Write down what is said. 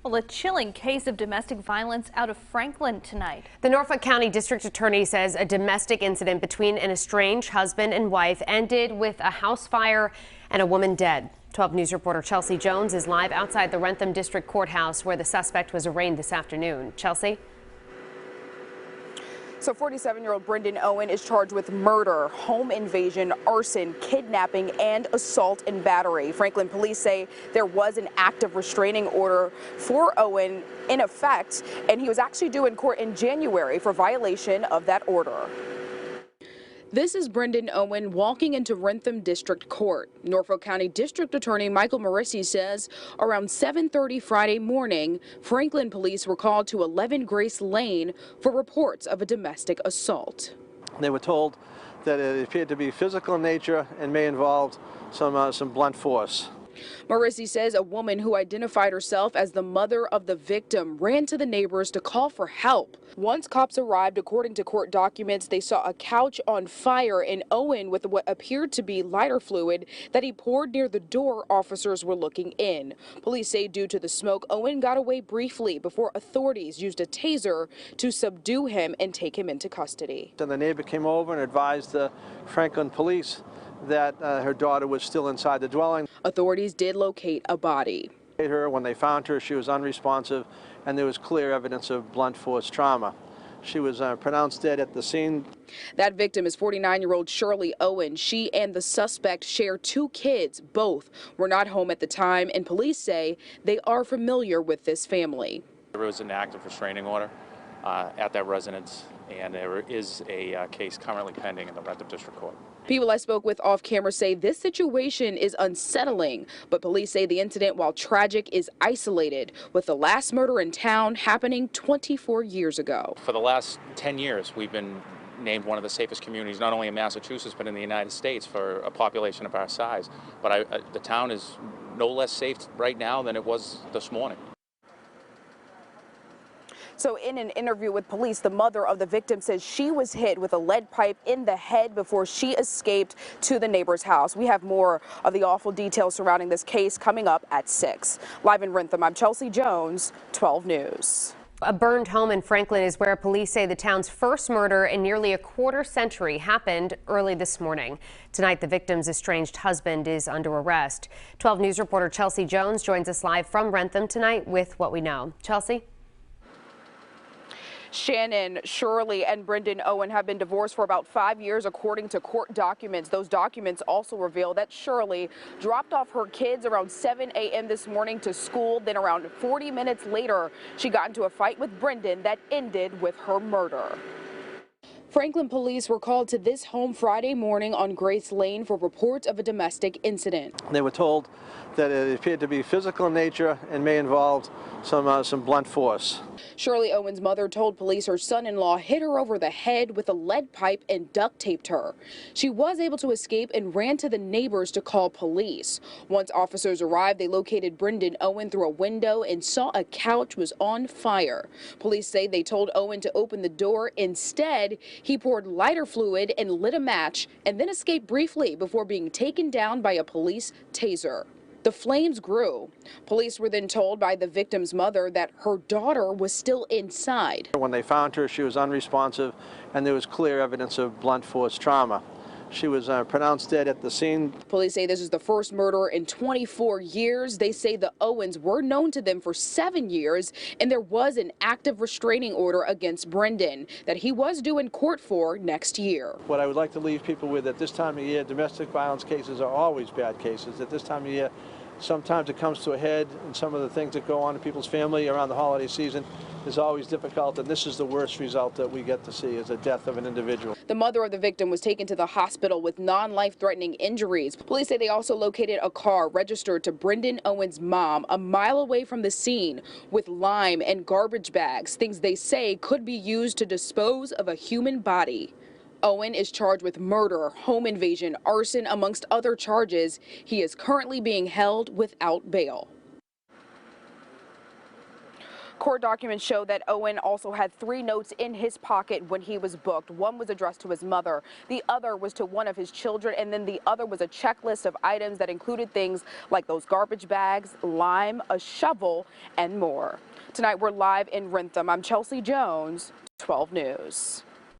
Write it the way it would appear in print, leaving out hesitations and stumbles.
Well, a chilling case of domestic violence out of Franklin tonight. The Norfolk County District Attorney says a domestic incident between an estranged husband and wife ended with a house fire and a woman dead. 12 News reporter Chelsea Jones is live outside the Wrentham District Courthouse where the suspect was arraigned this afternoon. Chelsea? So 47-year-old Brendan Owen is charged with murder, home invasion, arson, kidnapping, and assault and battery. Franklin police say there was an active restraining order for Owen in effect, and he was actually due in court in January for violation of that order. This is Brendan Owen walking into Wrentham District Court. Norfolk County District Attorney Michael Morrissey says around 7:30 Friday morning, Franklin police were called to 11 Grace Lane for reports of a domestic assault. They were told that it appeared to be physical in nature and may involve some blunt force. Morrissey says a woman who identified herself as the mother of the victim ran to the neighbors to call for help. Once cops arrived, according to court documents, they saw a couch on fire and Owen with what appeared to be lighter fluid that he poured near the door officers were looking in. Police say due to the smoke, Owen got away briefly before authorities used a taser to subdue him and take him into custody. And the neighbor came over and advised the Franklin police that her daughter was still inside the dwelling. Authorities did locate a body. When they found her, she was unresponsive and there was clear evidence of blunt force trauma. She was pronounced dead at the scene. That victim is 49-year-old Shirley Owen. She and the suspect share 2 kids. Both were not home at the time, and police say they are familiar with this family. There was an active restraining order at that residence, and there is a case currently pending in the Wrentham District Court. People I spoke with off camera say this situation is unsettling, but police say the incident, while tragic, is isolated, with the last murder in town happening 24 years ago. For the last 10 years, we've been named one of the safest communities, not only in Massachusetts, but in the United States for a population of our size. But the town is no less safe right now than it was this morning. So in an interview with police, the mother of the victim says she was hit with a lead pipe in the head before she escaped to the neighbor's house. We have more of the awful details surrounding this case coming up at 6. Live in Wrentham, I'm Chelsea Jones, 12 News. A burned home in Franklin is where police say the town's first murder in nearly a quarter century happened early this morning. Tonight, the victim's estranged husband is under arrest. 12 News reporter Chelsea Jones joins us live from Wrentham tonight with what we know. Chelsea? Shannon, Shirley, and Brendan Owen have been divorced for about 5 years, according to court documents. Those documents also reveal that Shirley dropped off her kids around 7 a.m. this morning to school. Then around 40 minutes later, she got into a fight with Brendan that ended with her murder. Franklin police were called to this home Friday morning on Grace Lane for reports of a domestic incident. They were told that it appeared to be physical in nature and may involve some blunt force. Shirley Owen's mother told police her son-in-law hit her over the head with a lead pipe and duct taped her. She was able to escape and ran to the neighbors to call police. Once officers arrived, they located Brendan Owen through a window and saw a couch was on fire. Police say they told Owen to open the door. Instead, he poured lighter fluid and lit a match and then escaped briefly before being taken down by a police taser. The flames grew. Police were then told by the victim's mother that her daughter was still inside. When they found her, she was unresponsive and there was clear evidence of blunt force trauma. She was pronounced dead at the scene. Police say this is the first murder in 24 years. They say the Owens were known to them for 7 years, and there was an active restraining order against Brendan that he was due in court for next year. What I would like to leave people with at this time of year, domestic violence cases are always bad cases. At this time of year, sometimes it comes to a head, and some of the things that go on in people's family around the holiday season is always difficult, and this is the worst result that we get to see, is the death of an individual. The mother of the victim was taken to the hospital with non-life-threatening injuries. Police say they also located a car registered to Brendan Owen's mom a mile away from the scene with lime and garbage bags, things they say could be used to dispose of a human body. Owen is charged with murder, home invasion, arson, amongst other charges. He is currently being held without bail. Court documents show that Owen also had 3 notes in his pocket when he was booked. One was addressed to his mother, the other was to one of his children, and then the other was a checklist of items that included things like those garbage bags, lime, a shovel, and more. Tonight we're live in Rentham. I'm Chelsea Jones, 12 News.